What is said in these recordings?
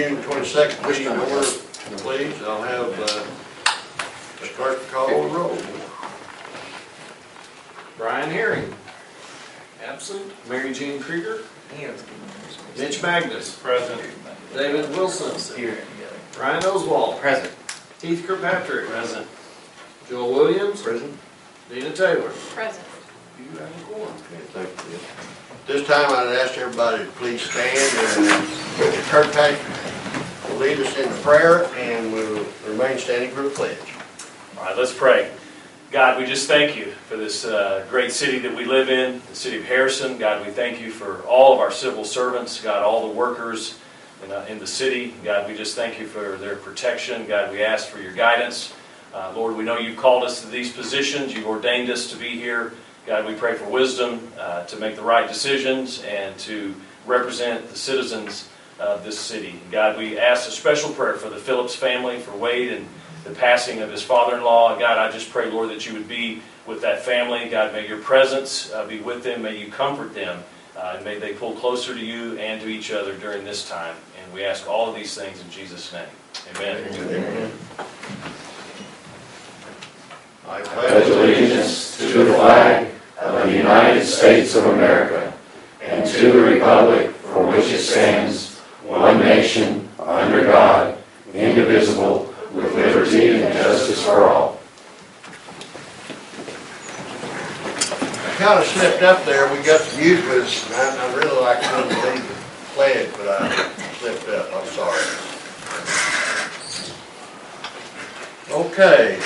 June 22nd meeting order, please. I'll have the clerk call the roll. Brian Herring. Absent. Mary Jane Krieger. Mitch Magnus. Present. David Wilson. Here. Ryan Oswald. Present. Heath Kirkpatrick. Present. Joel Williams. Present. Dina Taylor. Present. You have a quorum. Okay, thank you. This time I'd ask everybody to please stand and Mr. Kirkpatrick will lead us in prayer and we'll remain standing for the pledge. All right, let's pray. God, we just thank you for this great city that we live in, the city of Harrison. God, we thank you for all of our civil servants, God, all the workers in the city. God, we just thank you for their protection. God, we ask for your guidance. Lord, we know you've called us to these positions. You've ordained us to be here. God, we pray for wisdom to make the right decisions and to represent the citizens of this city. God, we ask a special prayer for the Phillips family, for Wade and the passing of his father-in-law. God, I just pray, Lord, that you would be with that family. God, may your presence be with them. May you comfort them. And may they pull closer to you and to each other during this time. And we ask all of these things in Jesus' name. Amen. Amen. I pledge allegiance to the flag of the United States of America and to the republic for which it stands, one nation, under God, indivisible, with liberty and justice for all. I kind of slipped up there. We got the music with us. And I really like to lead the pledge, but I slipped up. I'm sorry. Okay.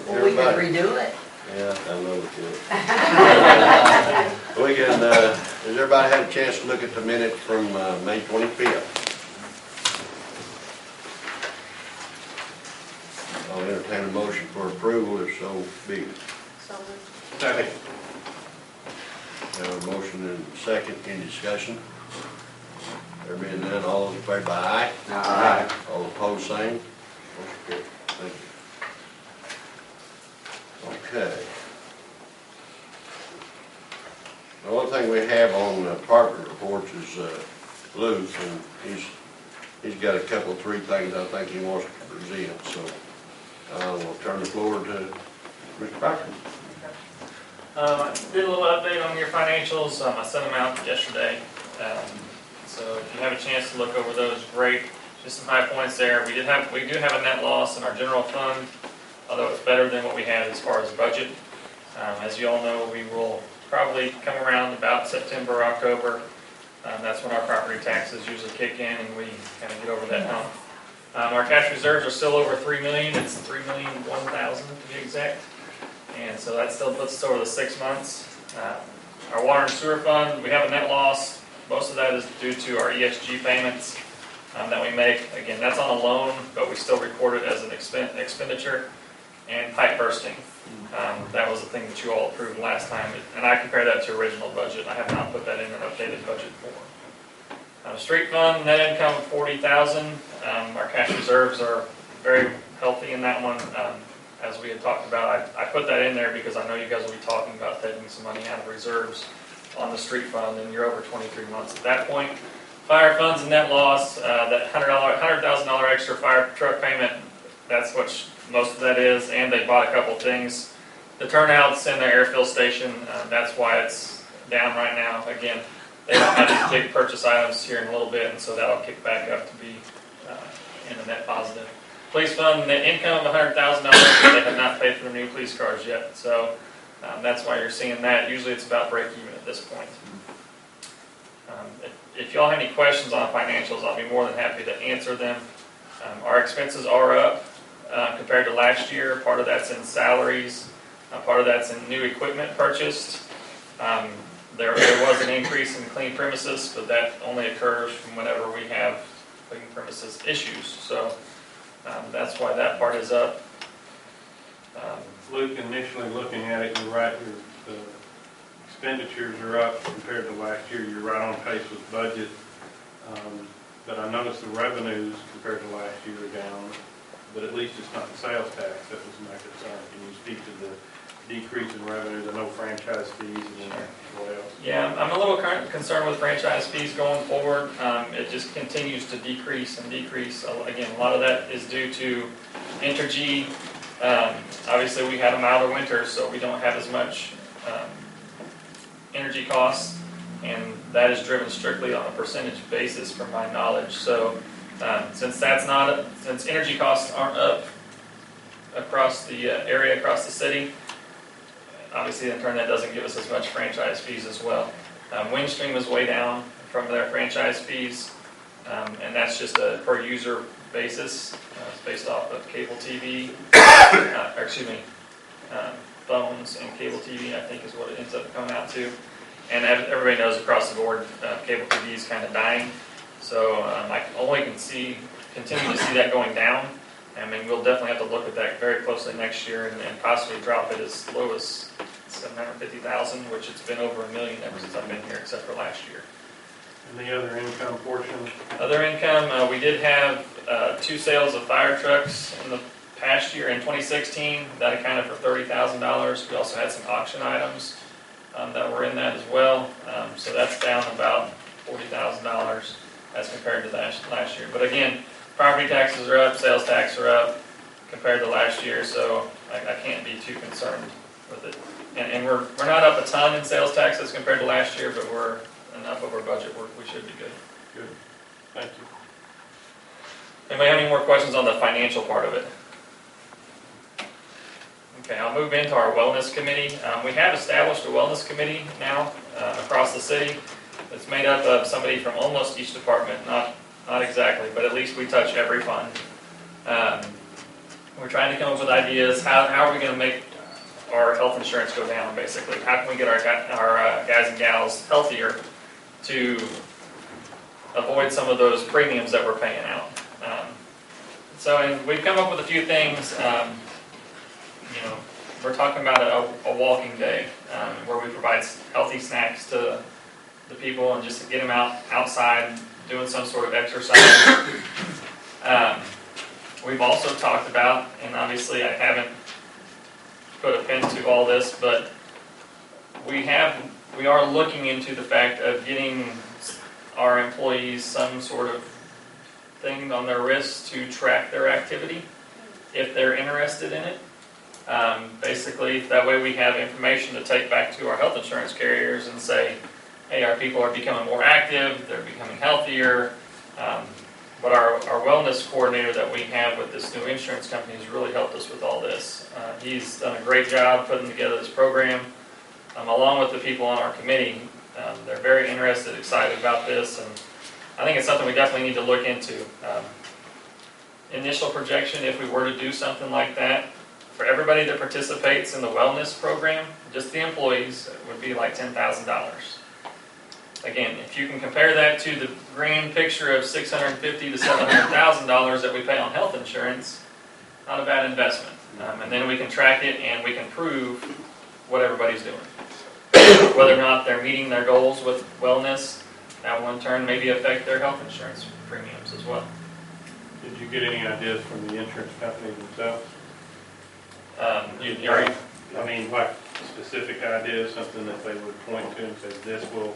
Well, we could redo it. Yeah, I know we could. We can, has everybody had a chance to look at the minutes from May 25th? I'll entertain a motion for approval if so be. So moved. Second. Have a motion and second, any discussion? There being none, all those in favor by aye? Aye. All opposed, same? Motion carried. Thank you. Okay. The only thing we have on the department reports is Luke, and he's got a couple, three things I think he wants to present, so we'll turn the floor to Mr. Packer. I did a little update on your financials. I sent them out yesterday. So if you have a chance to look over those, great. Just some high points there. We do have a net loss in our general fund, although it's better than what we had as far as budget. As you all know, we will probably come around about September, October. That's when our property taxes usually kick in and we kind of get over that hump. Our cash reserves are still over $3 million. It's $3,001,000 to be exact. And so that still puts us over the 6 months. Our water and sewer fund, we have a net loss. Most of that is due to our ESG payments that we make. Again, that's on a loan, but we still record it as an expenditure. And pipe bursting. That was the thing that you all approved last time. And I compared that to original budget. I have not put that in an updated budget for. Street fund, net income of $40,000. Our cash reserves are very healthy in that one. As we had talked about, I put that in there because I know you guys will be talking about taking some money out of reserves on the street fund, and you're over 23 months at that point. Fire funds and net loss, that $100,000 extra fire truck payment, that's what most of that is, and they bought a couple things. The turnouts in the airfill station, that's why it's down right now. Again, they don't have to take purchase items here in a little bit, and so that'll kick back up to be in the net positive. Police fund, net income of $100,000, but they have not paid for the new police cars yet, so that's why you're seeing that. Usually it's about break even at this point. If y'all have any questions on financials, I'll be more than happy to answer them. Our expenses are up compared to last year. Part of that's in salaries, part of that's in new equipment purchased. There was an increase in clean premises, but that only occurs from whenever we have clean premises issues. So that's why that part is up. Luke, initially looking at it, you're right, the expenditures are up compared to last year. You're right on pace with budget. But I noticed the revenues compared to last year are down, but at least it's not the sales tax. That was my concern. Can you speak to the decrease in revenues, I know franchise fees and then what else? Yeah, I'm a little concerned with franchise fees going forward. It just continues to decrease and decrease. Again, a lot of that is due to Entergy. Obviously, we had a milder winter, so we don't have as much energy costs, and that is driven strictly on a percentage basis from my knowledge. So since energy costs aren't up across the area, across the city, obviously in turn that doesn't give us as much franchise fees as well. Windstream is way down from their franchise fees, and that's just a per user basis. It's based off of cable TV, phones and cable TV, I think is what it ends up coming out to. And everybody knows across the board, cable TV is kind of dying. So I only can continue to see that going down. I mean, we'll definitely have to look at that very closely next year and possibly drop it as low as 750,000, which it's been over $1 million ever since I've been here, except for last year. And the other income portion? Other income, we did have 2 sales of fire trucks in the past year in 2016. That accounted for $30,000. We also had some auction items that were in that as well. So that's down about $40,000 as compared to last year. But again, property taxes are up, sales tax are up compared to last year, so I can't be too concerned with it. And we're not up a ton in sales taxes compared to last year, but we're enough over budget. We should be good. Good, thank you. Anybody have any more questions on the financial part of it? Okay, I'll move into our wellness committee. We have established a wellness committee now across the city. It's made up of somebody from almost each department, not exactly, but at least we touch every fund. We're trying to come up with ideas. How are we going to make our health insurance go down, basically? How can we get our guys and gals healthier to avoid some of those premiums that we're paying out? And we've come up with a few things. We're talking about a walking day where we provide healthy snacks to the people and just to get them outside doing some sort of exercise. We've also talked about, and obviously I haven't put a pen to all this, but we are looking into the fact of getting our employees some sort of thing on their wrists to track their activity if they're interested in it. Basically, that way we have information to take back to our health insurance carriers and say, hey, our people are becoming more active, they're becoming healthier. But our wellness coordinator that we have with this new insurance company has really helped us with all this. He's done a great job putting together this program, along with the people on our committee. They're very interested, excited about this, and I think it's something we definitely need to look into. Initial projection, if we were to do something like that, for everybody that participates in the wellness program, just the employees, it would be like $10,000. Again, if you can compare that to the grand picture of $650,000 to $700,000 that we pay on health insurance, not a bad investment. And then we can track it and we can prove what everybody's doing. Whether or not they're meeting their goals with wellness, that will in turn maybe affect their health insurance premiums as well. Did you get any ideas from the insurance companies themselves? I mean, like specific ideas, something that they would point to and say, this will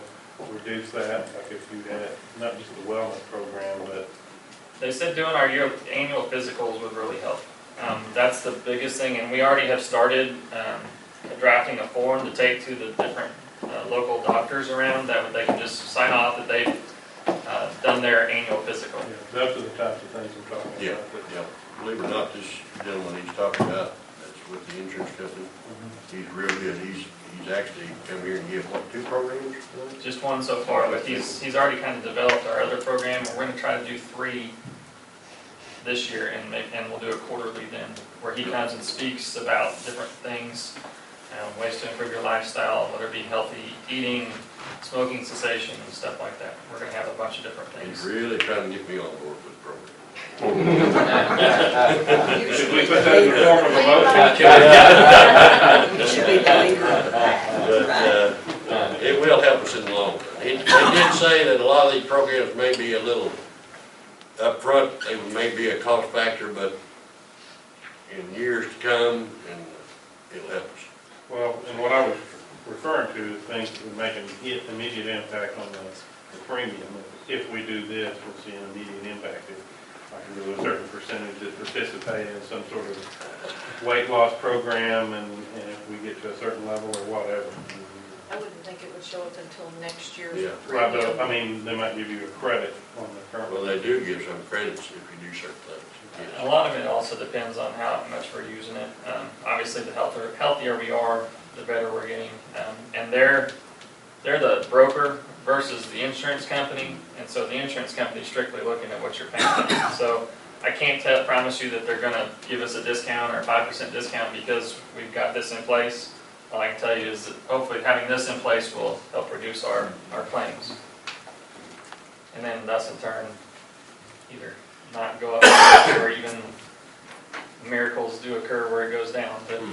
reduce that, like if you had not just the wellness program, but... They said doing our annual physicals would really help. That's the biggest thing, and we already have started drafting a form to take to the different local doctors around that they can just sign off that they've done their annual physical. Yeah, those are the types of things I'm talking about. Yeah. Believe it or not, this gentleman he's talking about, that's with the insurance company, he's real good. He's actually come here and give, 2 programs? Just one so far, but he's already kind of developed our other program. We're going to try to do 3 this year, and we'll do it quarterly then, where he comes and speaks about different things, ways to improve your lifestyle, whether it be healthy eating, smoking cessation, and stuff like that. We're going to have a bunch of different things. He's really trying to get me on board with the program. Should we put that in the form of a motion? You should be the leader of that. But it will help us in the long run. They did say that a lot of these programs may be a little upfront, they may be a cost factor, but in years to come, and it'll help us. Well, and what I was referring to is things that would make an immediate impact on the premium. If we do this, we'll see an immediate impact. If I can do a certain percentage that participate in some sort of weight loss program, and if we get to a certain level or whatever. I wouldn't think it would show up until next year's Yeah. Right, premium. but, I mean, they might give you a credit on the current. Well, they do give some credits if you do certain things. A Yes. lot of it also depends on how much we're using it. Obviously, the healthier we are, the better we're getting. And they're the broker versus the insurance company, and so the insurance company is strictly looking at what you're paying. So I can't promise you that they're gonna give us a discount or a 5% discount because we've got this in place. All I can tell you is that hopefully having this in place will help reduce our claims. And then thus in turn, either not go up or even miracles do occur where it goes down. But I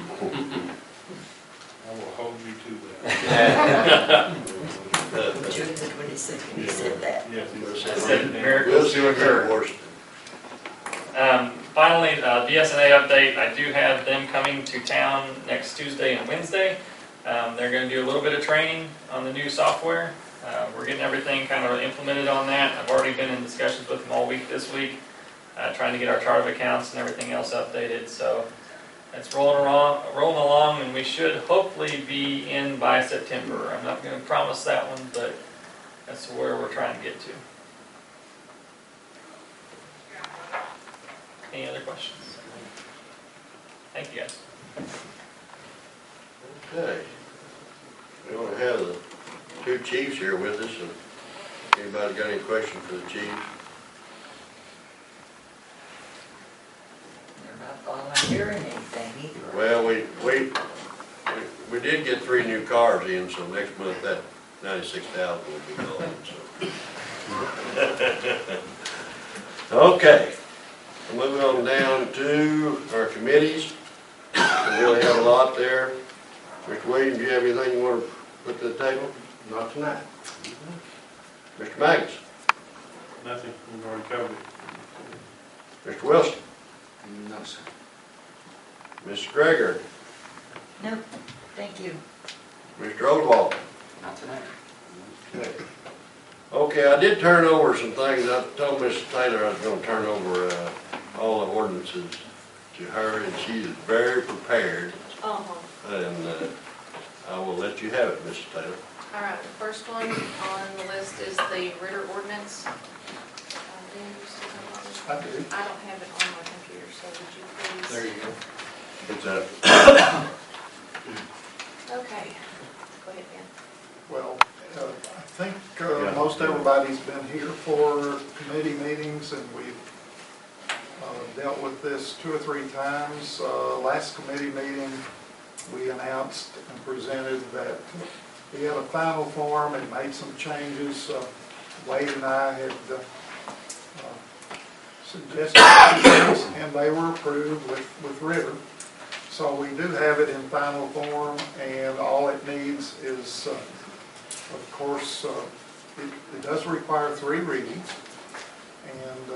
will hold you to that. June the 22nd, you said that. Yes, I said We'll miracles see do what occur. worse. Finally, BSNA update, I do have them coming to town next Tuesday and Wednesday. They're gonna do a little bit of training on the new software. We're getting everything kind of implemented on that. I've already been in discussions with them all week this week, trying to get our chart of accounts and everything else updated, so it's rolling along, and we should hopefully be in by September. I'm not gonna promise that one, but that's where we're trying to get to. Any other questions? Thank you, guys. Okay. We don't have the two chiefs here with us, and anybody got any questions for the chief? They're not following hearing anything either. Well, we did get 3 new cars in, so next month that 96,000 will be gone, so. Okay, moving on down to our committees. We really have a lot there. Mr. Williams, do you have anything you want to put to the table? Not tonight. Mr. Magnus? Nothing, we've already covered it. Mr. Wilson? No, sir. Mr. Greger? No, thank you. Mr. Oswald? Not tonight. Okay, I did turn over some things. I told Mrs. Taylor I was gonna turn over, all the ordinances to her, and she is very prepared, and, I will let you have it, Mrs. Taylor. All right, the first one on the list is the Ritter ordinance. Dan, you still have it? I do. I don't have it on my computer, so would you please? There you go. It's a, Okay, go ahead, Dan. Well, I think most everybody's been here for committee meetings, and we've dealt with this 2 or 3 times. Last committee meeting, we announced and presented that we had a final form and made some changes. Wade and I had suggested things, and they were approved with Ritter. So we do have it in final form, and all it needs is, of course, it does require 3 readings. And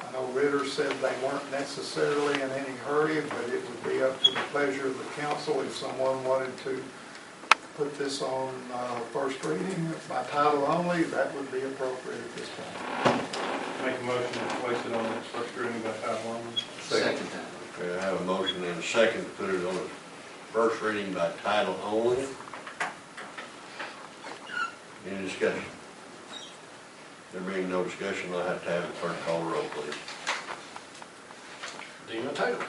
I know Ritter said they weren't necessarily in any hurry, but it would be up to the pleasure of the council if someone wanted to put this on first reading by title only. That would be appropriate at this point. Make a motion to place it on its first reading by title only. Second time. okay, I have a motion and a second to put it on its first reading by title only. Any discussion? There being no discussion, I'll have to have the clerk call the roll, please. Dina Taylor.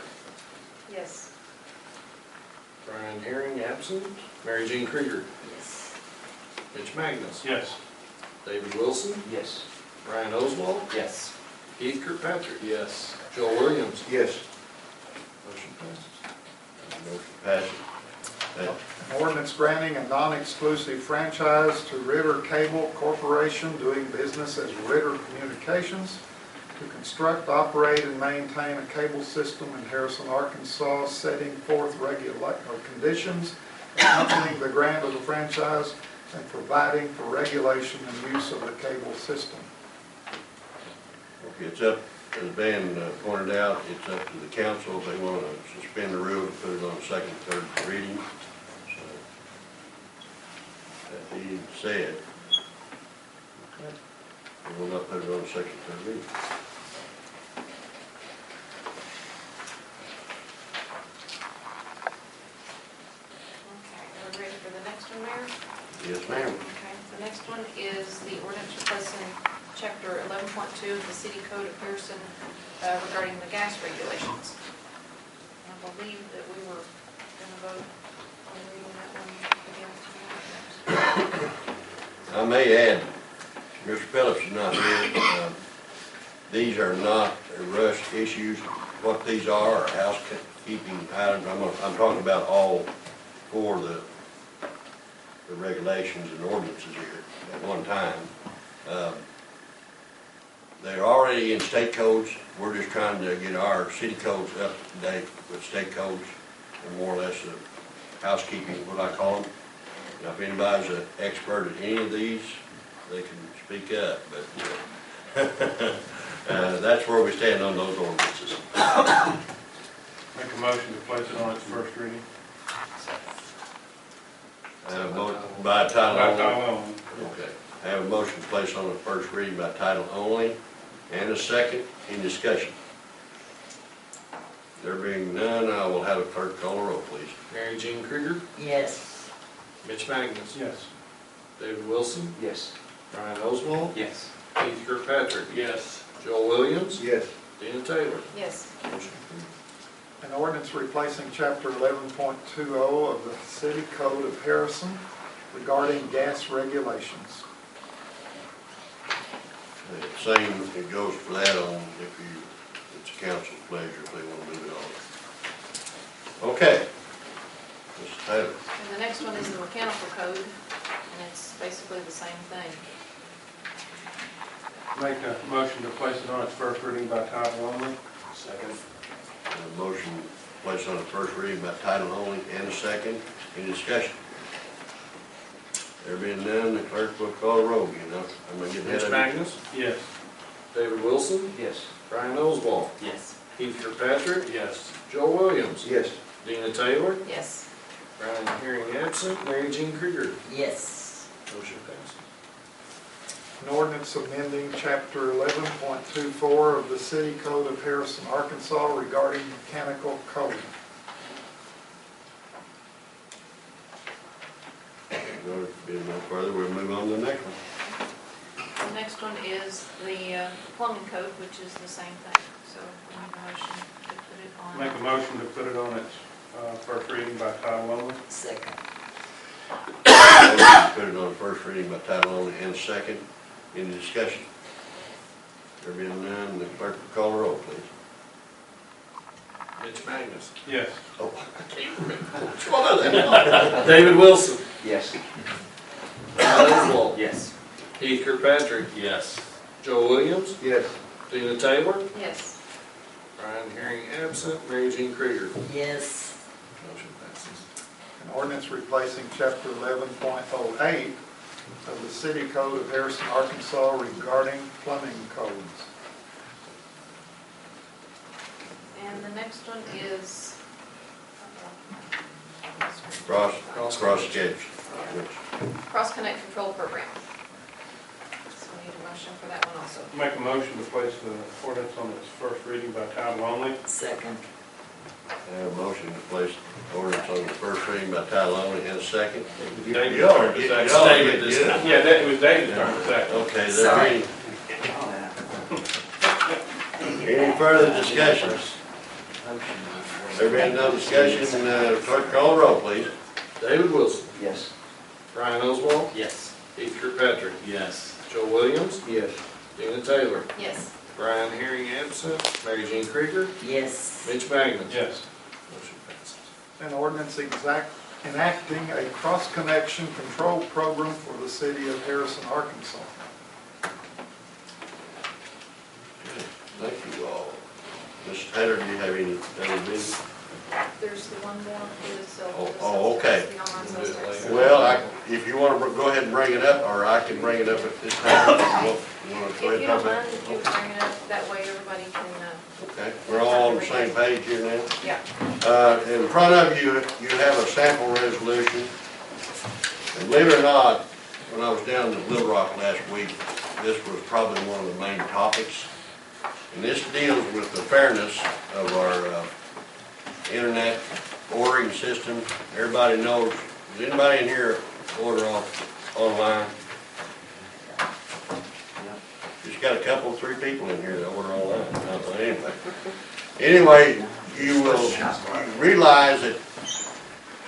Yes. Brian Herring, absent. Mary Jean Krieger. Yes. Mitch Magnus. Yes. David Wilson. Yes. Brian Oswald. Yes. Keith Kirkpatrick. Yes. Joel Williams. Yes. Motion passes. Motion passes. An ordinance granting a non-exclusive franchise to Ritter Cable Corporation doing business as Ritter Communications to construct, operate, and maintain a cable system in Harrison, Arkansas, setting forth conditions accompanying the grant of the franchise and providing for regulation and use of the cable system. Okay, it's up, as Ben pointed out, it's up to the council if they want to suspend the rule and put it on second, third reading. said. Okay. We'll not put it on second, third reading. Okay, are we ready for the next one, Mayor? Yes, ma'am. Okay, the next one is the ordinance replacing chapter 11.2 of the city code of Pearson regarding the gas regulations. I believe that we were going to vote on reading that one again tonight. I may add, Mr. Phillips is not here. These are not rush issues. What these are housekeeping items. I'm talking about all four of the regulations and ordinances here at one time. They're already in state codes. We're just trying to get our city codes up to date with state codes, and more or less housekeeping, what I call them. Now, if anybody's an expert at any of these, they can speak up, but that's where we stand on those ordinances. Make a motion to place it on its first reading. By title By only. title only. Okay. I have a motion to place on the first reading by title only, and a second. In discussion. There being none, I will have a clerk call the roll, please. Mary Jean Krieger, Yes. Mitch Magnus, Yes. David Wilson, Yes. Brian Oswald, Yes. Keith Kirkpatrick, Yes. Joel Williams, Yes. Dina Taylor. Yes. Motion approved. An ordinance replacing chapter 11.20 of the city code of Harrison regarding gas regulations. Same, it goes for that on it's council's pleasure if they want to move it on. Okay. Mr. Taylor. And the next one is the mechanical code, and it's basically the same thing. Make a motion to place it on its first reading by title only. Second. A motion placed on the first reading by title only and a second. Any discussion? There being none, the clerk will call the roll again. I'm going to get Mitch that. Magnus, Yes. David Wilson, Yes. Brian Oswald, Yes. Keith Kirkpatrick, Yes. Joel Williams, Yes. Dina Taylor, Yes. Brian Hearing absent, Mary Jean Krieger. Yes. Motion passes. An ordinance amending chapter 11.24 of the city code of Harrison, Arkansas regarding mechanical code. Going to be no further, we'll move on to the next one. The next one is the plumbing code, which is the same thing. So I need a motion to put it on. Make a motion to put it on its first reading by title only. Second. Motion to put it on the first reading by title only and second. Any discussion? There being none, the clerk will call the roll, please. Mitch Magnus, Yes. Oh, I can't remember. Which one of them? David Wilson, Yes. Brian Oswald, Yes. Keith Kirkpatrick, Yes. Joel Williams, Yes. Dina Taylor, Yes. Brian Hearing absent, Mary Jean Krieger. Yes. Motion passes. An ordinance replacing chapter 11.08 of the city code of Harrison, Arkansas regarding plumbing codes. And the next one is, Cross sketch. Cross Connect Control Program. So we need a motion for that one also. Make a motion to place the ordinance on its first reading by title only. Second. I have a motion to place ordinance on the first reading by title only and a second. David Y'all turned to get- second. y'all David get this good. time. Yeah, it was David's turn to second. Okay, there Sorry. any further discussion? There being no discussion, clerk call the roll, please. David Wilson, Yes. Brian Oswald, Yes. Keith Kirkpatrick, Yes. Joel Williams, Yes. Dina Taylor, Yes. Brian Hearing absent, Mary Jean Krieger, Yes. Mitch Magnus. Yes. Motion passes. An ordinance enacting a cross-connection control program for the city of Harrison, Arkansas. Thank you all. Mr. Taylor, do you have any other business? There's the one more for the cell. Oh, okay. The online We'll do it sales tax. later. Well, if you want to go ahead and bring it up, or I can bring it up at this time. You want to go If ahead you and don't talk mind, about if you bring it up, that way everybody can, Okay, we're all on the same page here now. yeah. In front of you, you have a sample resolution. And believe it or not, when I was down in Little Rock last week, this was probably one of the main topics. And this deals with the fairness of our internet ordering system. Everybody knows, does anybody in here order online? Just got a couple, 3 people in here that order online. Anyway, you will realize that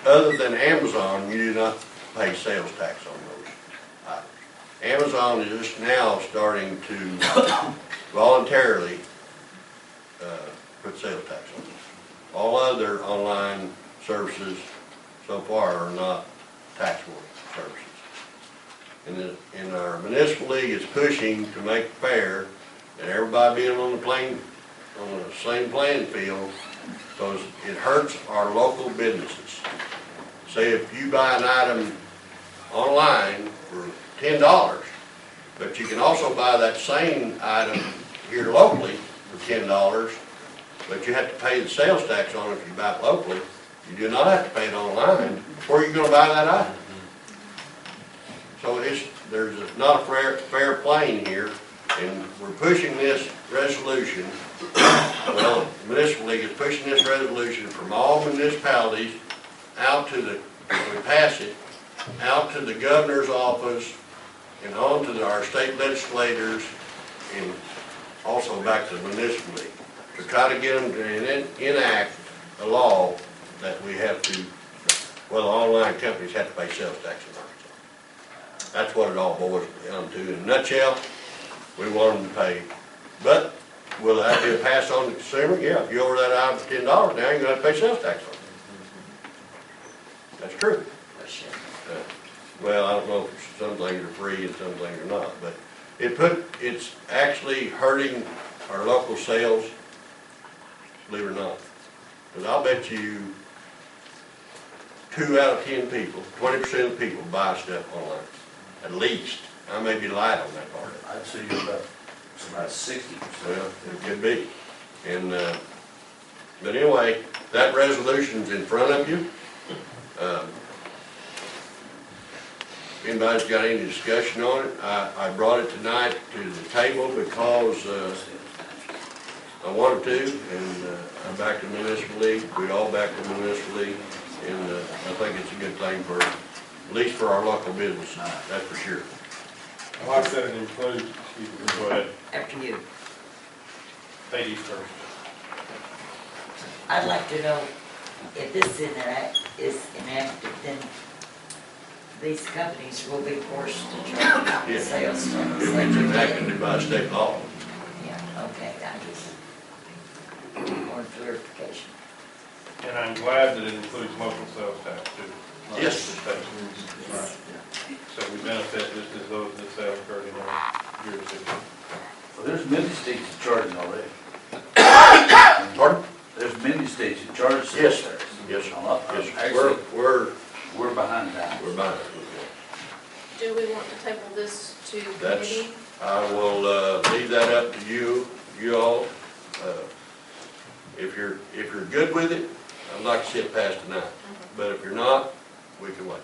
other than Amazon, you do not pay sales tax on those items. Amazon is just now starting to voluntarily put sales tax on them. All other online services so far are not taxable services. And our municipal league is pushing to make it fair that everybody being on the same playing field, because it hurts our local businesses. Say if you buy an item online for $10, but you can also buy that same item here locally for $10, but you have to pay the sales tax on it if you buy it locally. You do not have to pay it online. Where are you going to buy that item? So there's not a fair playing here, and we're pushing this resolution. Well, the municipal league is pushing this resolution from all municipalities out to when we pass it, out to the governor's office and on to our state legislators and also back to the municipal league to try to get them to enact a law that we have to, well, the online companies have to pay sales tax in Arkansas. That's what it all boils down to. In a nutshell, we want them to pay. But will that be a pass on to the consumer? Yeah, if you order that item for $10, now you're going to have to pay sales tax on it. That's true. Well, I don't know if some things are free and some things are not, but it's actually hurting our local sales, believe it or not. Because I'll bet you 2 out of 10 people, 20% of people buy stuff online, at least. I may be light on that part. I'd say you're about 60%. Well, it could be. And, but anyway, that resolution's in front of you. If anybody's got any discussion on it, I brought it tonight to the table because I wanted to, and I backed the municipal league. We all backed the municipal league, and I think it's a good thing for, at least for our local businesses, that's for sure. Like I said, it includes, excuse me, go ahead, After you. ladies first. I'd like to know if this is enacted, then these companies will be forced to charge Yeah. sales tax. It's enacted by state law. Yeah, okay, I just want clarification. And I'm glad that it includes local sales tax too. not Yes. just the state. So we benefit just as those that sell occurred in our jurisdiction. Well, there's many states that charge already. Pardon? There's many states that charge Yes. sales tax. Yes, sir. Yes, sir. Actually, We're behind that. behind. Do we want to table this to That's, committee? I will leave that up to you all. If you're good with it, I'd like to see it passed tonight. But if you're not, we can wait.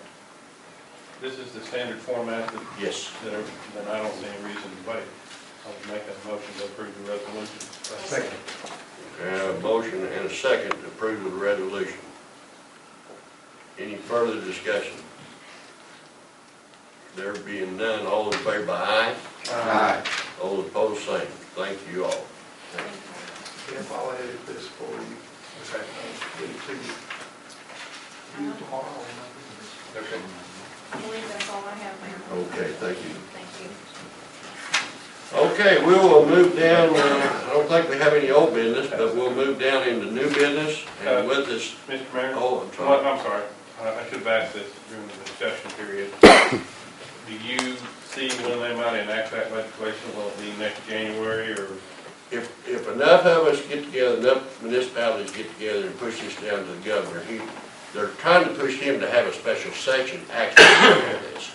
This is the standard format that, Yes. that I don't see any reason to wait. I would make a motion to approve the resolution. Second. A motion and a second to approve of the resolution. Any further discussion? There being none, all in favor by aye? Aye. All opposed, same. Thank you all. If I'll edit this for you, get it to you tomorrow. Okay. I believe that's all I have, Mayor. Okay, thank you. Thank you. Okay, we will move down, I don't think we have any old business, but we'll move down into new business. And with this, Mr. Mayor? oh, I'm sorry. I'm sorry. I should have asked this during the discussion period. Do you see when they might enact that legislation? Will it be next January or? If enough of us get together, enough municipalities get together and push this down to the governor, they're trying to push him to have a special section actually on this.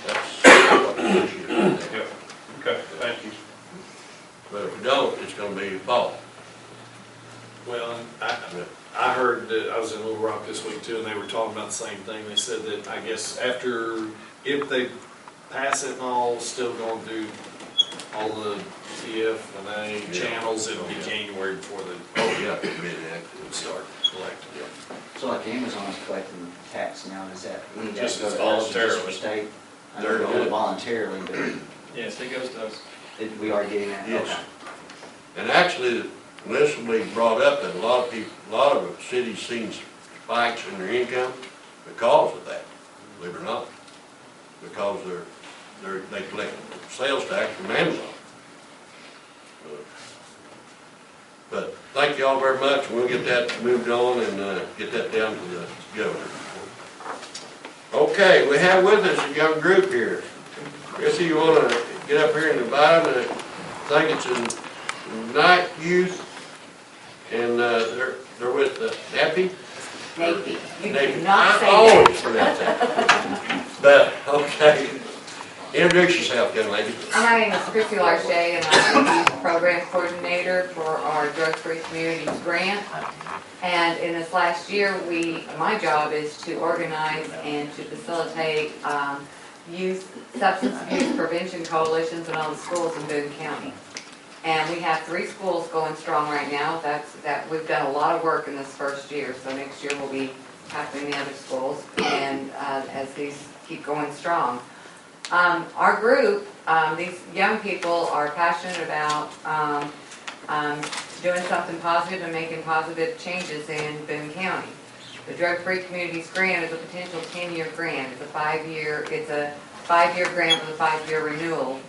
That's what the issue is. Yep. Okay, thank you. But if we don't, it's gonna be fall. Well, I heard that, I was in Little Rock this week too, and they were talking about the same thing. They said that, I guess, if they pass it and all, still going through all the TF&A channels. It'll be January before Oh, yeah, really active. they start collecting. So like Amazon is collecting tax now, is that? we need that Just to go as to us or just for voluntarily. State? I know They're we do it good. voluntarily, but Yes, it goes to us. we are getting that. Yes. Okay. And actually, this will be brought up that a lot of cities seen spikes in their income because of that, believe it or not. Because they collect sales tax from Amazon. But thank you all very much. We'll get that moved on and get that down to the governor. Okay, we have with us a young group here. Chrissy, you want to get up here and invite them? I think it's in Night Youth, and they're with Nappy? Navy. You Navy. do not say I that. always pronounce that. But, okay. Introduce yourself, young lady. My name is Chrissy Larche, and I'm the youth program coordinator for our Drug Free Communities grant. And in this last year, my job is to organize and to facilitate substance abuse prevention coalitions in all the schools in Boone County. And we have 3 schools going strong right now. We've done a lot of work in this first year, so next year we'll be tackling the other schools, and as these keep going strong. Our group, these young people are passionate about doing something positive and making positive changes in Boone County. The Drug Free Communities Grant is a potential 10-year grant. It's a 5-year grant with a 5-year renewal.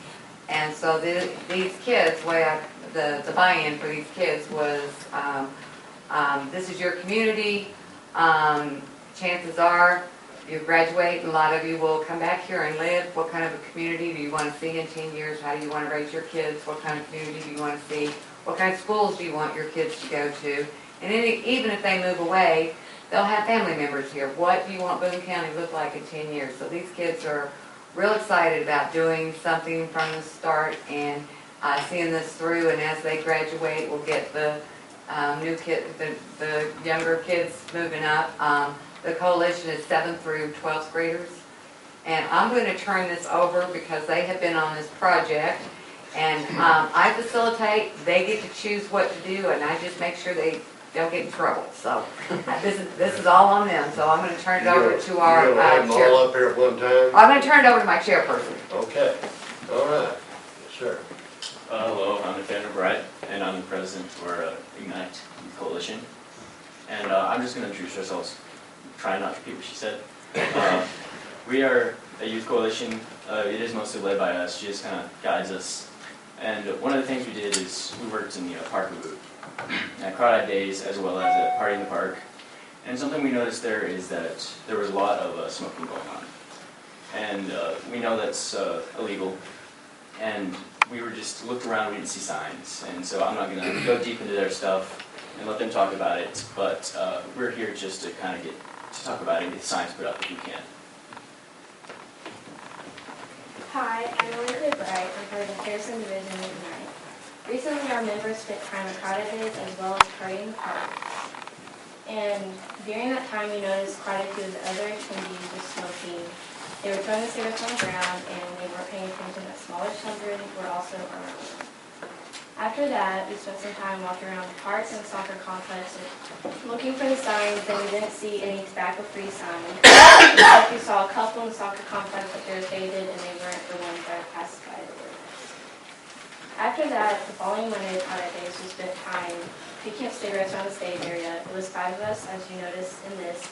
And so these kids, the buy-in for these kids was, this is your community. Chances are you graduate, and a lot of you will come back here and live. What kind of a community do you want to see in 10 years? How do you want to raise your kids? What kind of community do you want to see? What kind of schools do you want your kids to go to? And even if they move away, they'll have family members here. What do you want Boone County to look like in 10 years? So these kids are real excited about doing something from the start and seeing this through. And as they graduate, we'll get the the younger kids moving up. The coalition is 7th through 12th graders. And I'm going to turn this over because they have been on this project. And I facilitate, they get to choose what to do, and I just make sure they don't get in trouble. So this is all on them. So I'm going to turn it over to our You're gonna have them chair. all up here at one time? I'm going to turn it over to my chairperson. Okay, all right, yes, sir. Hello, I'm Nathaniel Bright, and I'm the president for Ignite Youth Coalition. And I'm just going to introduce ourselves, try not to repeat what she said. We are a youth coalition. It is mostly led by us. She just kind of guides us. And one of the things we did is we worked in the park booth at Crawdad Days as well as at Party in the Park. And something we noticed there is that there was a lot of smoking going on. And we know that's illegal. And we were just looked around, we didn't see signs. And so I'm not going to go deep into their stuff and let them talk about it. But we're here just to kind of get to talk about it and get the signs put up if we can. Hi, I'm Olivia Bright, for the Harrison Division of Ignite. Recently, our members spent time at Crawdad Days as well as Party in the Park. And during that time, we noticed quite a few of the other attendees were smoking. They were throwing the cigarettes on the ground, and they weren't paying attention that smaller children were also around them. After that, we spent some time walking around the parks and the soccer complex looking for the signs, and we didn't see any tobacco-free signs. But we saw a couple in the soccer complex, but they were faded, and they weren't the ones that are classified as ordinance. After that, the following Monday, Crawdad Days, we spent time picking up cigarettes around the stage area. It was 5 of us, as you noticed in this,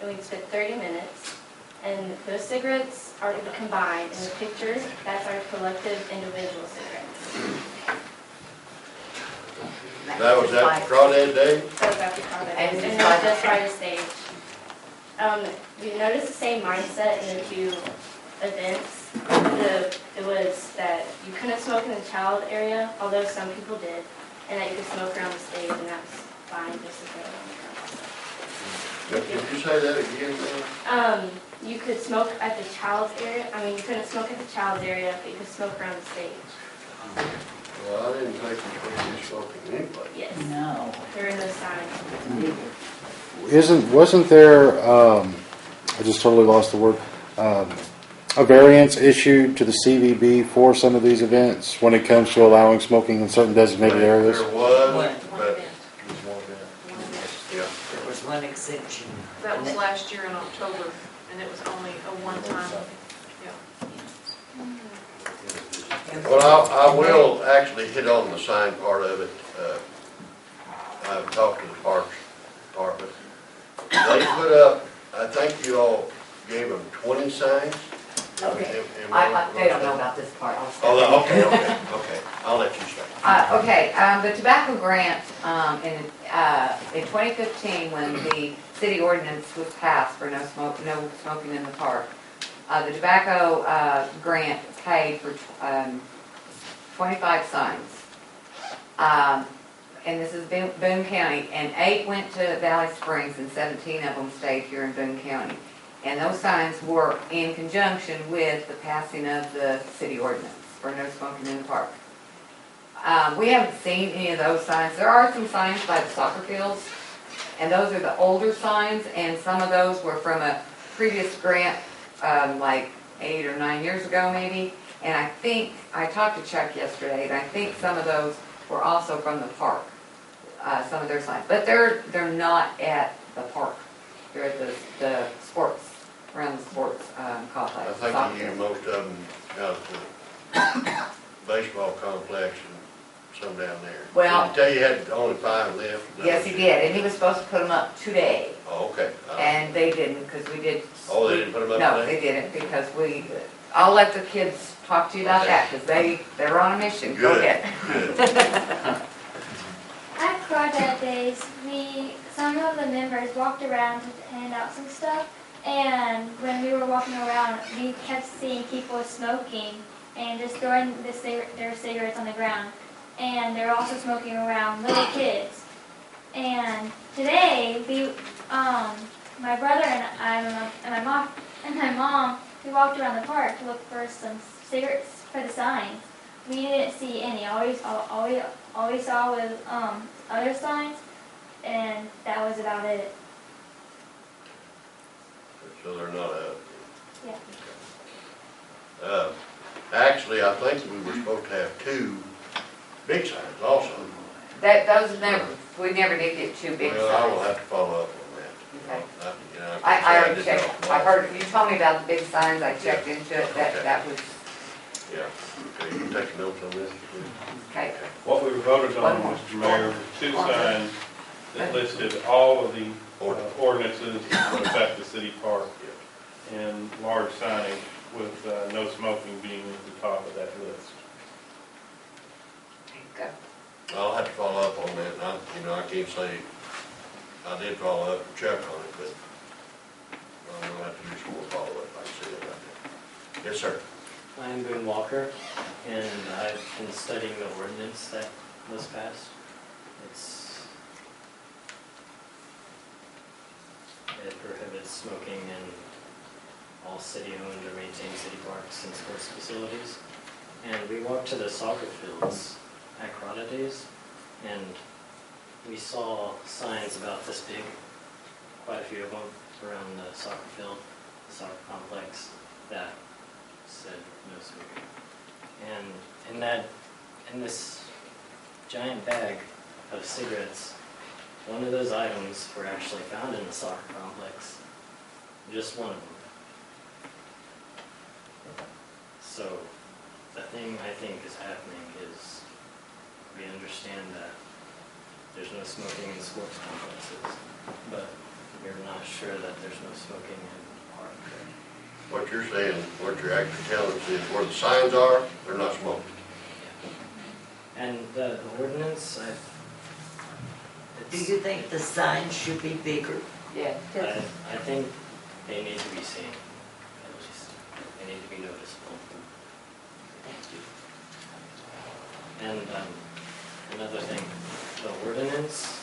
and we spent 30 minutes. And those cigarettes are combined, and the pictures, that's our collective individual cigarettes. That was at Crawdad Day? That was after Crawdad And Days, it's and it was just by the stage. We noticed the same mindset in the 2 events. It was that you couldn't smoke in the child area, although some people did, and that you could smoke around the stage, and that's fine, just as well on the ground. Did you say that again? You could smoke at the child's area. You couldn't smoke at the child's area, but you could smoke around the stage. Well, I didn't think you could be smoking anyway. Yes. No. There are no signs. Wasn't there, I just totally lost the word, a variance issued to the CVB for some of these events when it comes to allowing smoking in certain designated areas? There was, One. but, yeah. There was one exemption. That was last year in October, and it was only a one-time, yeah. Well, I will actually hit on the sign part of it. I've talked to the Parks Department. They put up, I think you all gave them 20 signs? Okay. Am They don't know about this part. I'll step in. Oh, okay. I'll let you start. Okay, the tobacco grant, in 2015, when the city ordinance was passed for no smoking in the park, the tobacco grant paid for 25 signs. And this is Boone County, and 8 went to Valley Springs and 17 of them stayed here in Boone County. And those signs were in conjunction with the passing of the city ordinance for no smoking in the park. We haven't seen any of those signs. There are some signs by the soccer fields, and those are the older signs, and some of those were from a previous grant, like 8 or 9 years ago maybe. And I think, I talked to Chuck yesterday, and I think some of those were also from the park, some of their signs. But they're not at the park. They're at the sports, around the sports complex. I think you used most of them out at the baseball complex and some down there. Well- Did he tell you had only 5 left? Yes, he did, and he was supposed to put them up today, Oh, okay. and they didn't, because we did. Oh, they didn't put them up No, today? they didn't, because I'll let the kids talk to you about that, because they're on a mission. Go Good, ahead. good. At Crawdad Days, some of the members walked around to hand out some stuff, and when we were walking around, we kept seeing people smoking and just throwing their cigarettes on the ground. And they're also smoking around little kids. And today, my brother and I, and my mom, we walked around the park to look for some cigarettes for the signs. We didn't see any. All we saw was other signs, and that was about it. So they're not up. Yeah. Actually, I think we were supposed to have 2 big signs also. We never did get 2 big Well, I will signs. have to follow up on that. Okay. You know, I already did checked, not- I heard, you told me about the big signs, I checked into it, Okay. that was, Yeah, okay, you take notes on this, please. okay. What we voted on, Mr. Mayor, was 2 signs that listed all of the ordinances that affect the city park and large signage with no smoking being at the top of that list. Okay. I'll have to follow up on that, and I can't say I did follow up with Chuck on it, but I'll have to do some more follow-up, I can say about that. Yes, sir. I'm Boone Walker, and I've been studying the ordinance that was passed. It prohibits smoking in all city-owned or maintained city parks and sports facilities. And we walked to the soccer fields at Crawdad Days, and we saw signs about this big, quite a few of them, around the soccer field, the soccer complex, that said no smoking. And in this giant bag of cigarettes, one of those items were actually found in the soccer complex, just one of them. So the thing I think is happening is we understand that there's no smoking in sports complexes, but we're not sure that there's no smoking in the park. What you're saying, what you're actually telling us is where the signs are, they're not smoking. And the ordinance, Do you think the signs should be bigger? Yeah. I think they need to be seen, at least. They need to be noticeable. Thank you. And another thing, the ordinance,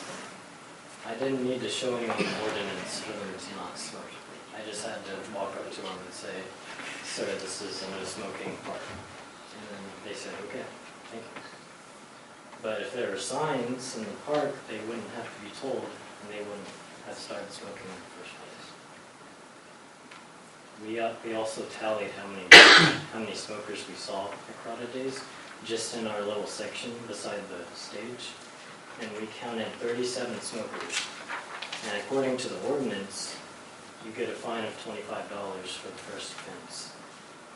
I didn't need to show anyone the ordinance whether it's not smoking. I just had to walk up to them and say, sir, this is a no smoking park. And then they said, okay, thank you. But if there were signs in the park, they wouldn't have to be told, and they wouldn't have started smoking in the first place. We also tallied how many smokers we saw at Crowded Days, just in our little section beside the stage, and we counted 37 smokers. And according to the ordinance, you get a fine of $25 for the first offense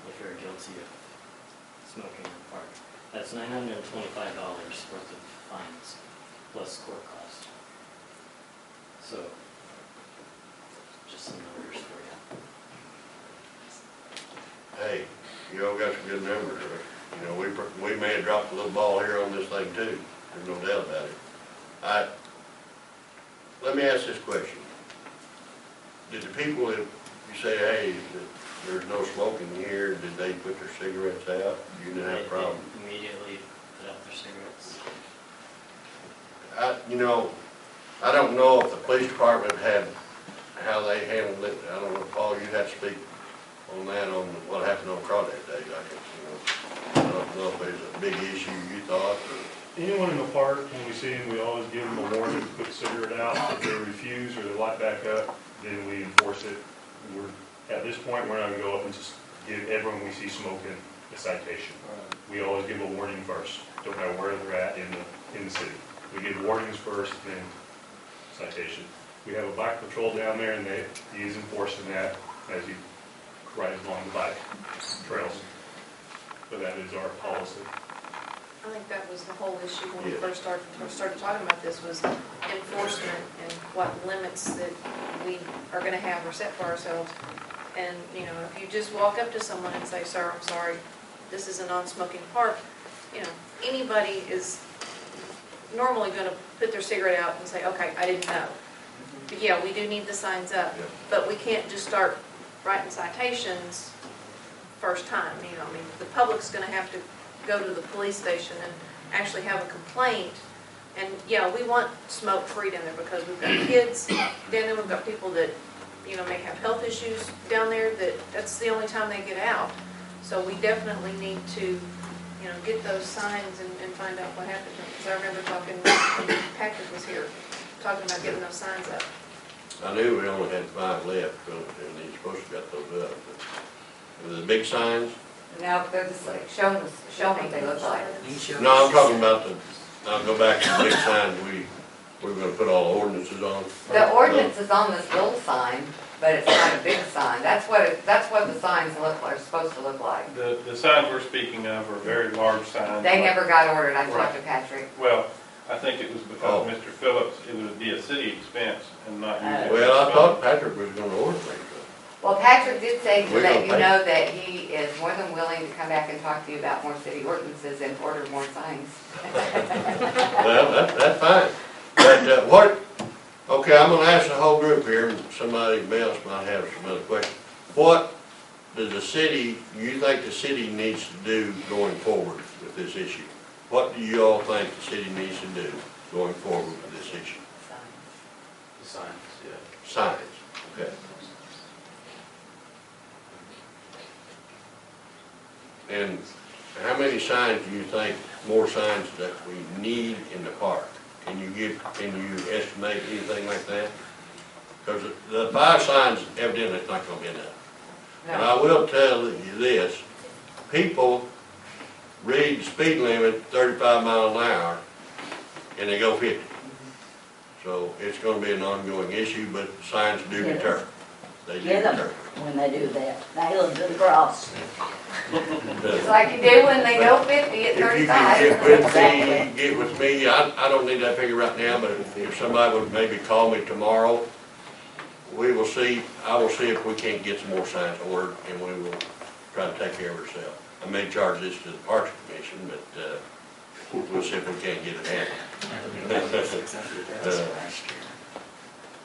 if you're guilty of smoking in the park. That's $925 worth of fines plus court costs. So, just some numbers for you. Hey, you all got some good numbers there. You know, we may have dropped a little ball here on this thing too, there's no doubt about it. Let me ask this question. Did the people that you say, hey, there's no smoking here, did they put their cigarettes out? You didn't have a problem? They immediately put out their cigarettes. You know, I don't know if the police department had, how they handled it. I don't know, Paul, you had to speak on that, on what happened on Crawdad Day. I don't know if there's a big issue you thought, or. Anyone in the park, when we see them, we always give them a warning to put the cigarette out. If they refuse or they light back up, then we enforce it. At this point, we're not gonna go up and just give everyone we see smoking a citation. We always give a warning first. Don't know where they're at in the city. We give warnings first, then citation. We have a bike patrol down there, and he is enforcing that as he rides along the bike trails. So that is our policy. I think that was the whole issue when we first started talking about this, was enforcement and what limits that we are gonna have or set for ourselves. And, you know, if you just walk up to someone and say, sir, I'm sorry, this is a non-smoking park, you know, anybody is normally gonna put their cigarette out and say, okay, I didn't know. But yeah, we do need the signs up, but we can't just start writing citations first time, you know, I mean, the public's gonna have to go to the police station and actually have a complaint. And yeah, we want smoke-free down there because we've got kids down there, we've got people that, you know, may have health issues down there, that's the only time they get out. So we definitely need to, you know, get those signs and find out what happened. Because I remember talking, when Patrick was here, talking about getting those signs up. I knew we only had 5 left, and he's supposed to got those up. But the big signs? No, they're just like, show them what they look like. No, I'm talking about I'll go back to the big signs we were gonna put all the ordinances on. The ordinance is on this little sign, but it's not a big sign. That's what the signs are supposed to look like. The signs we're speaking of are very large signs. They never got ordered, I talked to Patrick. Well, I think it was because Mr. Phillips, it would be a city expense and not usually. Well, I thought Patrick was gonna order things. Well, Patrick did say to let you know that he is more than willing to come back and talk to you about more city ordinances and order more signs. Well, that's fine. But okay, I'm gonna ask the whole group here, and somebody else might have some other questions. What does you think the city needs to do going forward with this issue? What do you all think the city needs to do going forward with this issue? Signs, yeah. Signs, okay. And how many signs do you think, more signs that we need in the park? Can you estimate anything like that? Because the 5 signs evidently is not gonna be enough. And I will tell you this, people read the speed limit 35 miles an hour and they go 50. So it's gonna be an ongoing issue, but signs do deter. They do deter. When they do that, nail them to the cross. It's like you do when they go 50 at 35. If you get with me, I don't need that figure right now, but if somebody would maybe call me tomorrow, I will see if we can't get some more signs ordered, and we will try to take care of ourselves. I may charge this to the Parks Commission, but we'll see if we can't get it handled.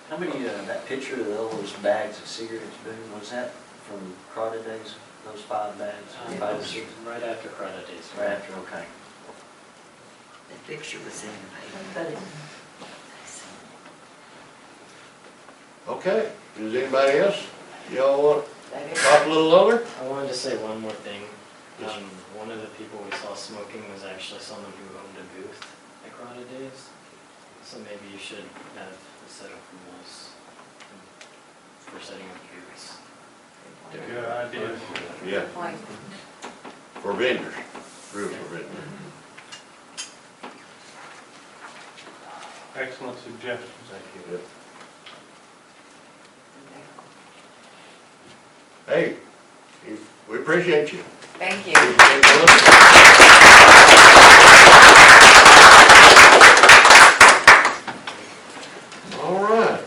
How many, that picture of those bags of cigarettes, Boone, was that from Crawdad Days, those 5 bags? Right after Crawdad Days. Right after, okay. The picture was in the paper. Okay, does anybody else? Y'all want to talk a little longer? I wanted to say one more thing. One of the people we saw smoking was actually someone who owned a booth at Crawdad Days. So maybe you should have a set of rules for setting up booths. Good idea. Yeah, Like, for vendors, rules for vendors. Excellent suggestions. Yep. Hey, we appreciate you. Thank you. All right.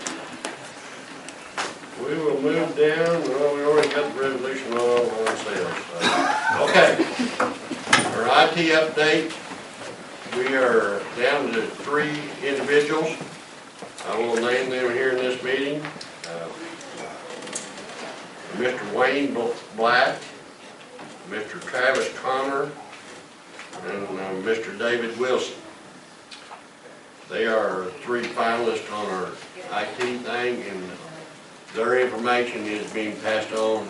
We will move down, well, we already got the resolution on sales. Okay. Our IT update, we are down to 3 individuals. I will name them here in this meeting. Mr. Wayne Black, Mr. Travis Connor, and Mr. David Wilson. They are 3 finalists on our IT thing, and their information is being passed on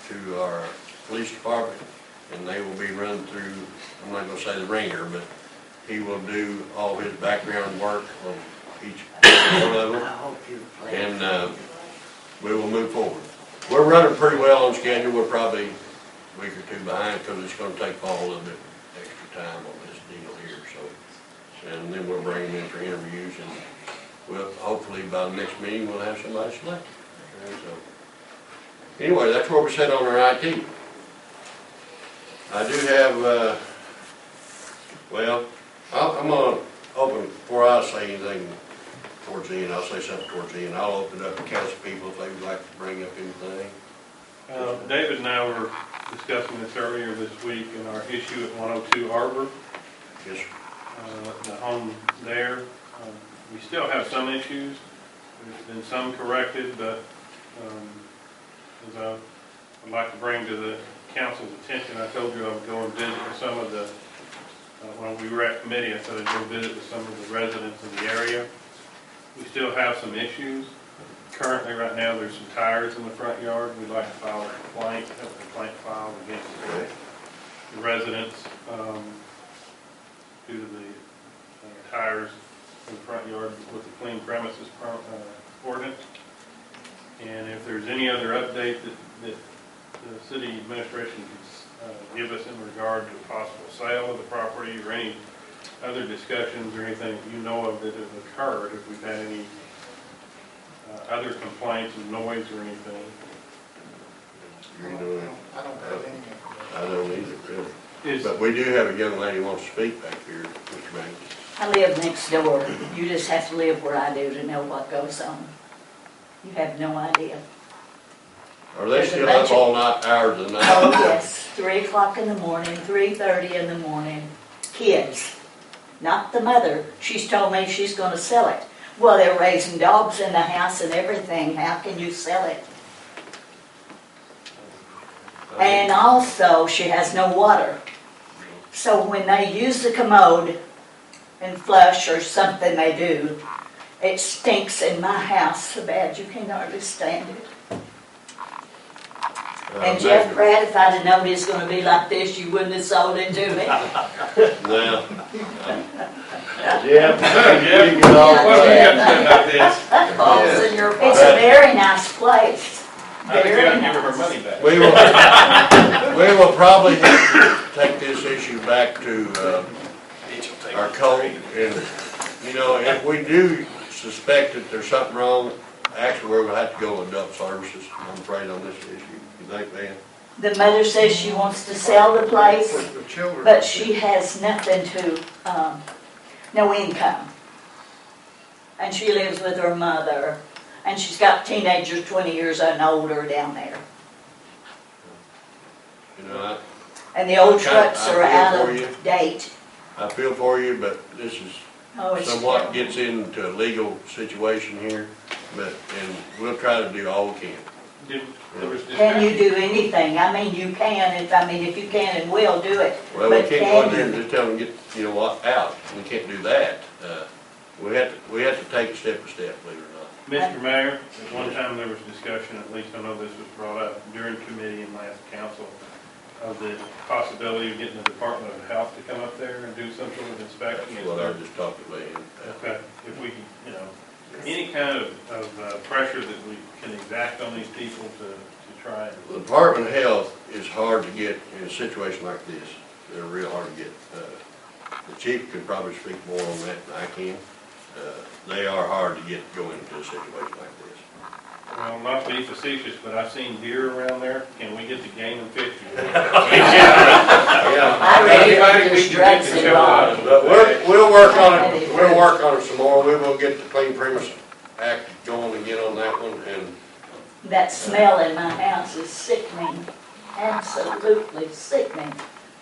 to our police department, and they will be run through, I'm not gonna say the ringer, but he will do all his background work on each one of them, and we will move forward. We're running pretty well on schedule. We're probably a week or 2 behind because it's gonna take Paul a little bit extra time on this deal here, so. And then we'll bring them in for interviews, and we'll, hopefully by the next meeting, we'll have somebody selected. Okay, so, anyway, that's where we're set on our IT. I do have, well, I'm gonna open, before I say anything towards the end, I'll say something towards the end. I'll open it up to council people if they would like to bring up anything. David and I were discussing this earlier this week in our issue at 102 Arbor. Yes, sir. The home there. We still have some issues. There's been some corrected, but as I would like to bring to the council's attention, I told you I would go and visit with some of the, when we were at committee, I said I'd go visit with some of the residents in the area. We still have some issues. Currently, right now, there's some tires in the front yard. We'd like to file a complaint filed against the residents due to the tires in the front yard with the clean premises ordinance. And if there's any other update that the city administration can give us in regard to possible sale of the property or any other discussions or anything that you know of that have occurred, if we've had any other complaints of noise or anything. You know, I don't have any. I don't either, really. But we do have a young lady who wants to speak back here, Mr. Banks. I live next door. You just have to live where I do to know what goes on. You have no idea. Are they still up all night, hours of the night? Oh, yes, 3 o'clock in the morning, 3:30 in the morning. Kids, not the mother. She's told me she's gonna sell it. Well, they're raising dogs in the house and everything. How can you sell it? And also, she has no water. So when they use the commode and flush or something they do, it stinks in my house so bad you can hardly stand it. And Jeff Pratt, if I'd have known it was going to be like this, you wouldn't have sold it to me. No. Yeah. It's a very nice place. Very nice. money back. We will probably have to take this issue back to our code. And, you know, if we do suspect that there's something wrong, actually we're going to have to go with adult services, I'm afraid, on this issue. You think, man? The mother says she wants to sell the place, The children. but she has nothing to, no income. And she lives with her mother, and she's got teenagers 20 years and older down there. You know, And the old trucks I are feel out for you. of date. I feel for you, but this is Oh, it's somewhat terrible. gets into a legal situation here, and we'll try to do all we can. Can you do anything? I mean, you can, if you can and will, do it. Well, we But can't go in can there and you? just tell them, get, you know what, out. We can't do that. We have to take it step by step, believe it or not. Mr. Mayor, at one time there was discussion, at least I know this was brought up during committee and last council, of the possibility of getting the Department of Health to come up there and do some sort of inspection. That's what I just talked about. Okay, if we can, any kind of pressure that we can exact on these people to trying. The Department of Health is hard to get in a situation like this. They're real hard to get. The chief could probably speak more on that than I can. They are hard to get going into a situation like this. Well, not to be facetious, but I've seen deer around there. Can we get the game and fish? I read there's drugs involved. But we'll work on it, we'll work on it some more. We will get the Clean Premise Act going again on that one, and That smell in my house is sickening, absolutely sickening.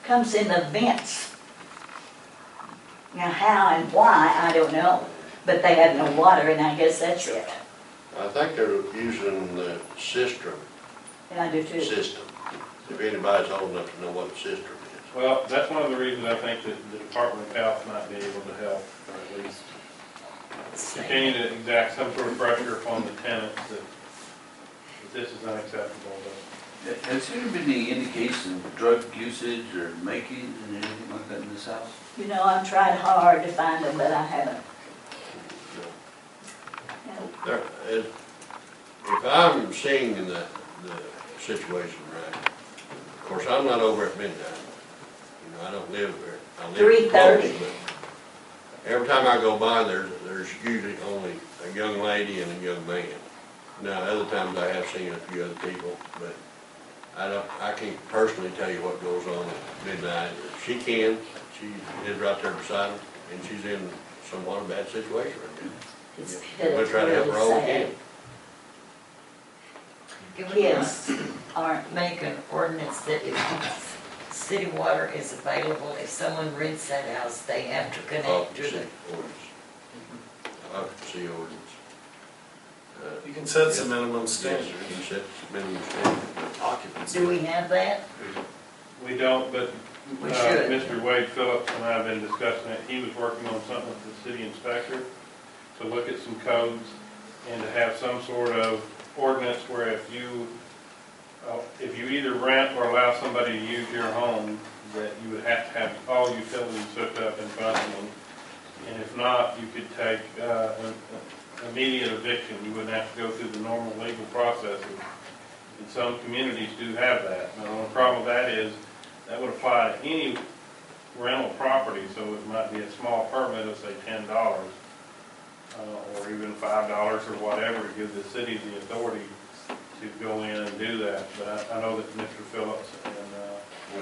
Comes in the vents. Now how and why, I don't know, but they have no water and I guess that's it. I think they're using the cistern And I do too. system. If anybody's old enough to know what a cistern is. Well, that's one of the reasons I think that the Department of Health might be able to help, or at least continue to exact some sort of pressure upon the tenants that this is unacceptable. Has there been any indication of drug usage or making and anything like that in this house? You know, I've tried hard to find them, but I haven't. There, if I'm seeing the situation right, of course, I'm not over at midnight. You know, I don't live there. I live 3:30. close, but every time I go by there, there's usually only a young lady and a young man. Now, other times I have seen a few other people, but I can't personally tell you what goes on at midnight. She can, she is right there beside them, and she's in somewhat of a bad situation right now. It's We'll try to help her all we can. Can we Kids aren't, make an ordinance that if city water is available, if someone rents that house, they have to connect to the, Occupancy ordinance. You can set some Yes. minimum Yes, standards. you can set minimum standard. Occupancy. do we have that? We don't, but We should. Mr. Wade Phillips and I have been discussing it. He was working on something with the city inspector to look at some codes and to have some sort of ordinance where if you either rent or allow somebody to use your home, that you would have to have all utilities hooked up in front of them. And if not, you could take an immediate eviction. You wouldn't have to go through the normal legal processes. And some communities do have that. Now, the problem with that is that would apply to any rental property, so it might be a small permit of, say, $10, or even $5 or whatever, to give the city the authority to go in and do that. But I know that Mr. Phillips and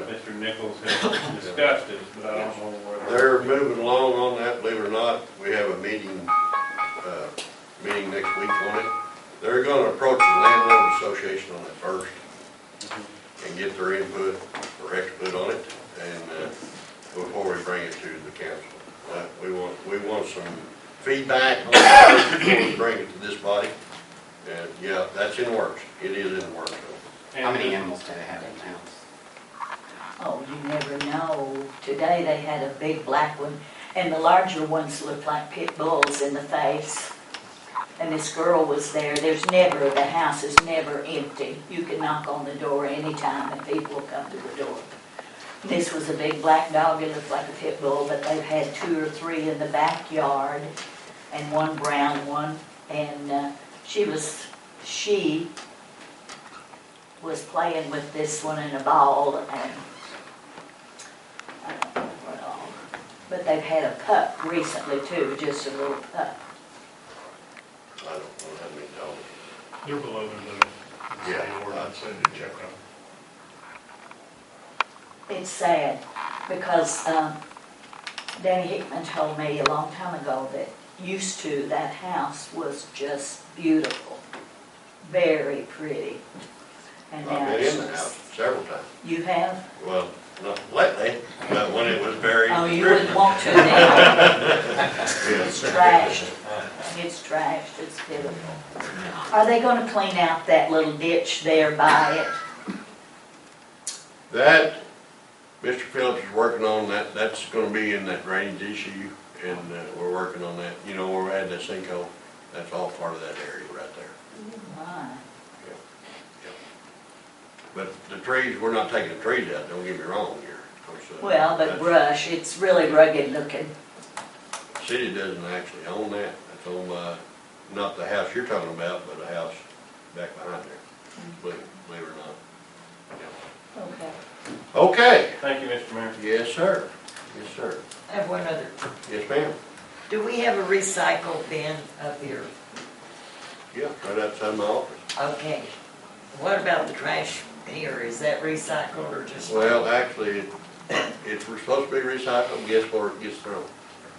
Mr. Nichols have discussed it, but I don't know whether. They're moving along on that, believe it or not. We have a meeting next week on it. They're gonna approach the landlord association on it first and get their input or extra on it, and before we bring it to the council. We want some feedback on it before we bring it to this body. And yeah, that's in the works. It is in the works. How many animals do they have in the house? oh, you never know. Today they had a big black one, and the larger ones looked like pit bulls in the face. And this girl was there. The house is never empty. You can knock on the door anytime and people will come to the door. This was a big black dog. It looked like a pit bull, but they've had 2 or 3 in the backyard and one brown one. And she was playing with this one in a ball, and I don't know what all. But they've had a pup recently too, just a little pup. I don't know how many dollars. They're below the limit. Yeah. Ordinance, I did check on. It's sad because Danny Hickman told me a long time ago that used to that house was just beautiful, very pretty. And now I've been it's in the house several times. You have? Well, not lately, but when it was very. Oh, you wouldn't want to now. It's trashed. It's trashed. It's pitiful. Are they going to clean out that little ditch there by it? That, Mr. Phillips is working on that. That's gonna be in that drainage issue, and we're working on that. You know, where we had that sinkhole, that's all part of that area right there. Oh, my. But the trees, we're not taking the trees out, don't get me wrong here. Of course, Well, but brush, it's really rugged looking. the city doesn't actually own that. That's owned by, not the house you're talking about, but the house back behind there. But believe it or not. Okay. Okay, Thank you, Mr. Mayor. yes, sir, yes, sir, I have one other. yes, ma'am, Do we have a recycle bin up here? yeah, right outside my office. Okay. What about the trash here? Is that recycled or just? Well, actually, it's supposed to be recycled, guess where it gets thrown?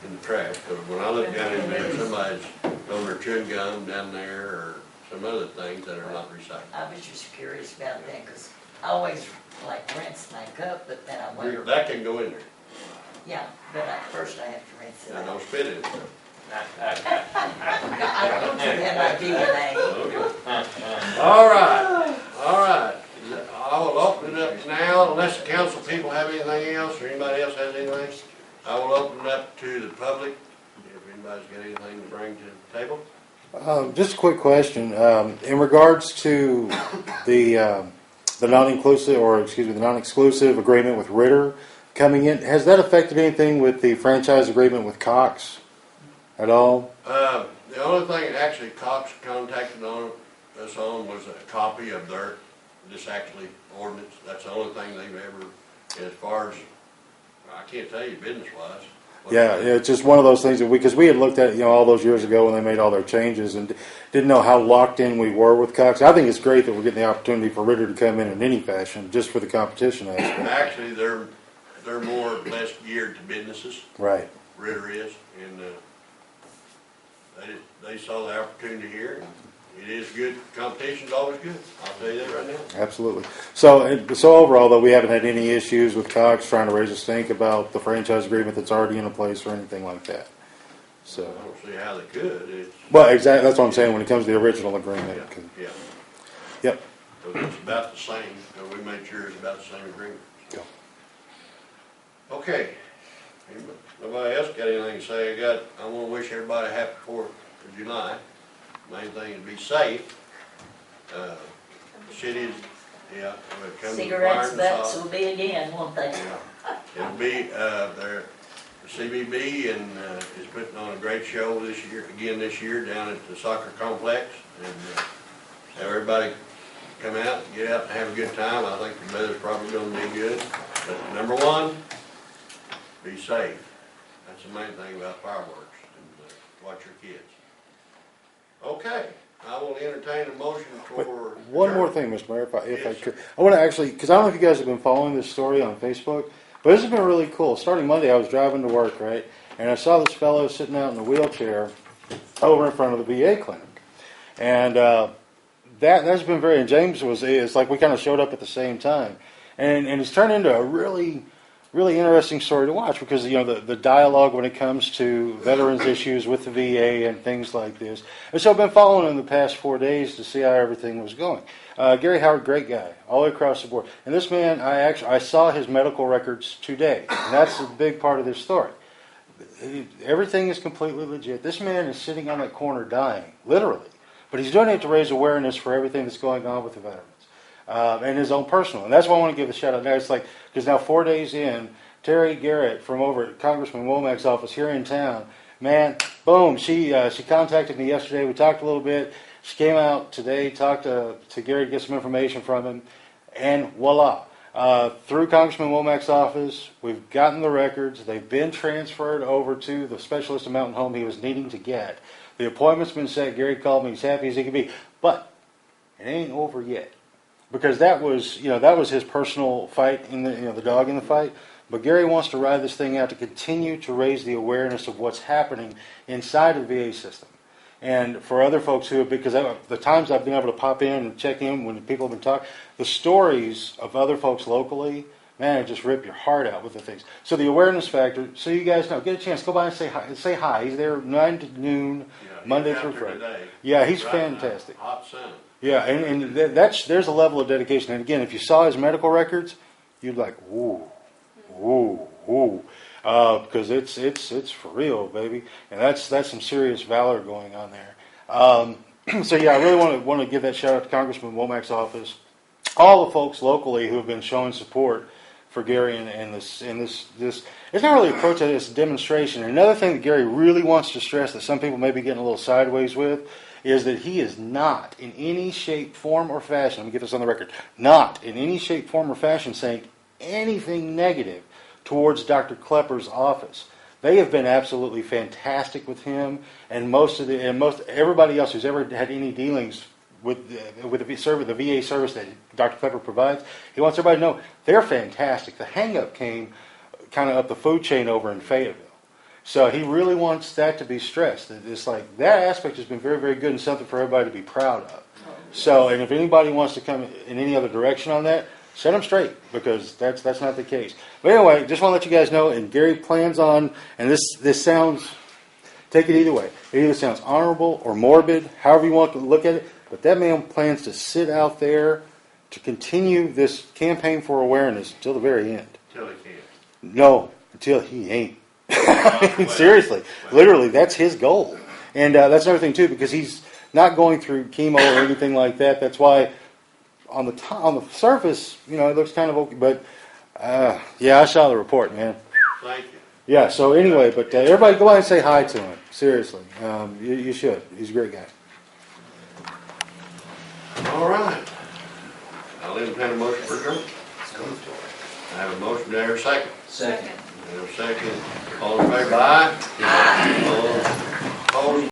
In the trash, because when I look down in there, somebody's throwing their chewing gum down there, or some other things that are not recycled. I was just curious about that, because I always like rinse my cup, but then I wonder, That can go in there, yeah, but first I have to rinse it now out. don't spit in it. I don't do that in my DNA. Okay. All right, all right. I will open it up now, unless the council people have anything else, or anybody else has anything. I will open it up to the public, if anybody's got anything to bring to the table. Just a quick question. In regards to the non-inclusive, or excuse me, the non-exclusive agreement with Ritter coming in, has that affected anything with the franchise agreement with Cox at all? The only thing actually Cox contacted us on was a copy of this actually ordinance. That's the only thing they've ever, as far as, I can't tell you business-wise. Yeah, it's just one of those things that because we had looked at, all those years ago when they made all their changes and didn't know how locked in we were with Cox. I think it's great that we're getting the opportunity for Ritter to come in any fashion, just for the competition aspect. Actually, they're more or less geared to businesses. Right. Ritter is, and they saw the opportunity here. It is good. Competition's always good. I'll tell you that right now. Absolutely. So overall, though, we haven't had any issues with Cox trying to raise a stink about the franchise agreement that's already in place or anything like that. So. I don't see how they could. Well, exactly. That's what I'm saying when it comes to the original agreement. Yeah. Yep. Because it's about the same. We made sure it's about the same agreement. Yeah. Okay. Nobody else got anything to say? I want to wish everybody a happy 4th of July. Main thing is be safe. Cities, yeah. Cigarettes butts will be again, won't they? It'll be, the CBB and is putting on a great show this year down at the soccer complex. And have everybody come out, get out and have a good time. I think the weather's probably going to be good. But number one, be safe. That's the main thing about fireworks. And watch your kids. Okay, I will entertain a motion for. One more thing, Mr. Mayor, if I could. I want to actually, because I don't know if you guys have been following this story on Facebook, but this has been really cool. Starting Monday, I was driving to work, right, and I saw this fellow sitting out in a wheelchair over in front of the VA clinic. And that's been very, and James it's like we kind of showed up at the same time. And it's turned into a really interesting story to watch because, the dialogue when it comes to veterans issues with the VA and things like this. And so I've been following him the past 4 days to see how everything was going. Gary Howard, great guy, all the way across the board. And this man, I saw his medical records today. And that's a big part of this story. Everything is completely legit. This man is sitting on that corner dying, literally. But he's doing it to raise awareness for everything that's going on with the veterans. And his own personal. And that's why I want to give a shout out now. It's like, because now 4 days in, Terry Garrett from over at Congressman Womack's office here in town, man, boom, she contacted me yesterday. We talked a little bit. She came out today, talked to Gary to get some information from him, and voila. Through Congressman Womack's office, we've gotten the records. They've been transferred over to the specialist at Mountain Home he was needing to get. The appointment's been set. Gary called me. He's happy as he can be. But it ain't over yet. Because that was his personal fight in the dog in the fight. But Gary wants to ride this thing out to continue to raise the awareness of what's happening inside the VA system. And for other folks because the times I've been able to pop in and check in when people have been talking, the stories of other folks locally, man, it just rip your heart out with the things. So the awareness factor, so you guys know, get a chance, go by and say hi. Say hi. He's there 9 to noon, Monday through Friday. Today. Yeah, he's fantastic. Hot sun. Yeah, and there's a level of dedication. And again, if you saw his medical records, you'd like, woo, because it's for real, baby. And that's some serious valor going on there. So yeah, I really want to give that shout out to Congressman Womack's office, all the folks locally who have been showing support for Gary and this. It's not really a protest; it's a demonstration. And another thing that Gary really wants to stress that some people may be getting a little sideways with is that he is not in any shape, form, or fashion, let me get this on the record, not in any shape, form, or fashion saying anything negative towards Dr. Klepper's office. They have been absolutely fantastic with him, and most everybody else who's ever had any dealings with the VA service that Dr. Klepper provides. He wants everybody to know they're fantastic. The hang-up came kind of up the food chain over in Fayetteville. So he really wants that to be stressed. It's like that aspect has been very, very good and something for everybody to be proud of. So, and if anybody wants to come in any other direction on that, set them straight, because that's not the case. But anyway, just want to let you guys know, and Gary plans on, and this sounds, take it either way. It either sounds honorable or morbid, however you want to look at it, but that man plans to sit out there to continue this campaign for awareness until the very end. Till he can. No, until he ain't. Seriously, literally, that's his goal. And that's another thing, too, because he's not going through chemo or anything like that. That's why on the surface, you know, it looks kind of okay. But, yeah, I saw the report, man. Thank you. Yeah, so anyway, but everybody go out and say hi to him. Seriously. You should. He's a great guy. All right. I'll entertain a motion for adjournment. I have a motion, do I hear a second? Second. I have a second. All in favor, aye? Aye. All opposed?